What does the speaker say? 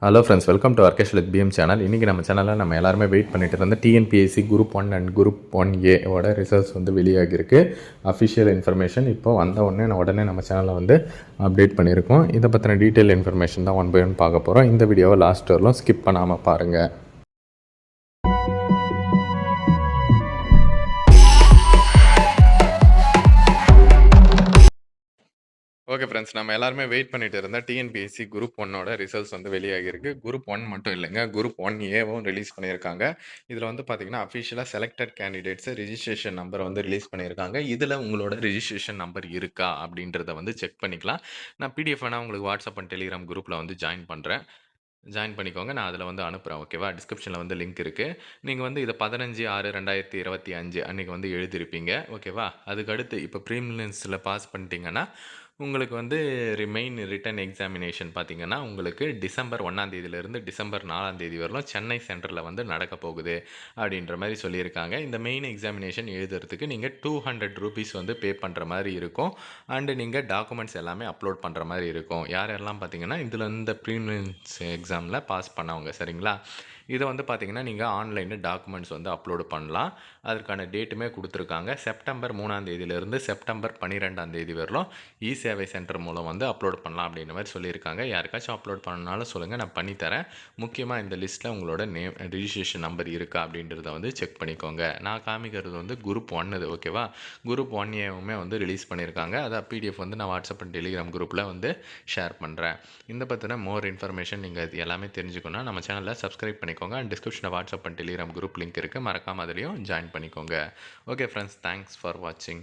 Hello friends, welcome to வர்க்கேஷ் with PM channel. இன்றைக்கி நம்ம சேனலில் நம்ம எல்லாருமே வெயிட் பண்ணிட்டு இருந்த TNPSC group 1 and group 1A results வந்து வெளியாகிருக்கு. அஃபிஷியல் இன்ஃபர்மேஷன் இப்போ வந்த உடனே நம்ம சேனலில் வந்து அப்டேட் பண்ணியிருக்கோம். இதை பற்றின டீட்டெயில் இன்ஃபர்மேஷன் தான் ஒன் பை ஒன் பார்க்க போகிறோம். இந்த வீடியோவை லாஸ்ட் வரலும் ஸ்கிப் பண்ணாமல் பாருங்கள். ஓகே ஃப்ரெண்ட்ஸ், நம்ம எல்லாருமே வெயிட் பண்ணிட்டு இருந்த டிஎன்பிஎஸ்சி குரூப் 1 ரிசல்ட்ஸ் வந்து வெளியாகிருக்கு. குரூப் 1 மட்டும் இல்லைங்க, குரூப் 1Aவும் ரிலீஸ் பண்ணியிருக்காங்க. இதில் வந்து பார்த்தீங்கன்னா அஃபிஷியலாக செலக்டட் கேண்டிடேட்ஸு ரிஜிஸ்ட்ரேஷன் நம்பரை வந்து ரிலீஸ் பண்ணியிருக்காங்க. இதில் உங்களோட ரிஜிஸ்ட்ரேஷன் நம்பர் இருக்கா அப்படின்றத வந்து செக் பண்ணிக்கலாம். நான் பிடிஎஃப் வேணால் உங்களுக்கு வாட்ஸ்அப் அண்ட் டெலிகிராம் குரூப்பில் வந்து ஜாயின் பண்ணுறேன். ஜாயின் பண்ணிக்கோங்க. நான் அதில் வந்து அனுப்புகிறேன். ஓகேவா? டிஸ்கிரிப்ஷனில் வந்து லிங்க் இருக்குது. நீங்கள் வந்து இதை 15/6/2025 அன்றைக்கி வந்து எழுதியிருப்பீங்க. ஓகேவா? அதுக்கடுத்து இப்போ ப்ரீலிம்ஸில் பாஸ் பண்ணிட்டீங்கன்னா உங்களுக்கு வந்து மெயின் ரிட்டன் எக்ஸாமினேஷன் பார்த்தீங்கன்னா உங்களுக்கு டிசம்பர் 1 டிசம்பர் 4 வரலும் சென்னை சென்டரில் வந்து நடக்க போகுது அப்படின்ற மாதிரி சொல்லியிருக்காங்க. இந்த மெயின் எக்ஸாமினேஷன் எழுதுறதுக்கு நீங்கள் ₹200 வந்து பே பண்ணுற மாதிரி இருக்கும். அண்டு நீங்கள் டாக்குமெண்ட்ஸ் எல்லாமே அப்லோட் பண்ணுற மாதிரி இருக்கும். யாரெல்லாம் பார்த்தீங்கன்னா இதில் இந்த ப்ரீலிம்ஸ் எக்ஸாமில் பாஸ் பண்ணவங்க. சரிங்களா? இதை வந்து பார்த்தீங்கன்னா நீங்கள் ஆன்லைனில் டாக்குமெண்ட்ஸ் வந்து அப்லோடு பண்ணலாம். அதற்கான டேட்டுமே கொடுத்துருக்காங்க. செப்டம்பர் 3 செப்டம்பர் 12 வரலும் சேவை சென்டர் மூலம் வந்து அப்லோட் பண்ணலாம் அப்படின்ற மாதிரி சொல்லியிருக்காங்க. யாருக்காச்சும் அப்லோட் பண்ணனாலும் சொல்லுங்கள், நான் பண்ணித்தரேன். முக்கியமாக இந்த லிஸ்ட்டில் உங்களோட நேம் ரிஜிஸ்ட்ரேஷன் நம்பர் இருக்கா அப்படின்றத வந்து செக் பண்ணிக்கோங்க. நான் காமிக்கிறது வந்து குரூப் 1 ஓகேவா? குரூப் 1Aவுமே வந்து ரிலீஸ் பண்ணியிருக்காங்க. அதை பிடிஎஃப் வந்து நான் வாட்ஸ்அப் அண்ட் டெலிகிராம் குரூப்பில் வந்து ஷேர் பண்ணுறேன். இந்த பற்றின மோர் இன்ஃபர்மேஷன் நீங்கள் இது எல்லாமே தெரிஞ்சுக்கணும், நம்ம சேனலில் சப்ஸ்கிரைப் பண்ணிக்கோங்க. அண்ட் டிஸ்கிரிப்ஷனில் WhatsApp and Telegram group link இருக்குது, மறக்காமல் அதுலேயும் ஜாயின் பண்ணிக்கோங்க. ஓகே ஃப்ரெண்ட்ஸ், தேங்க்ஸ் ஃபார் வாட்சிங்.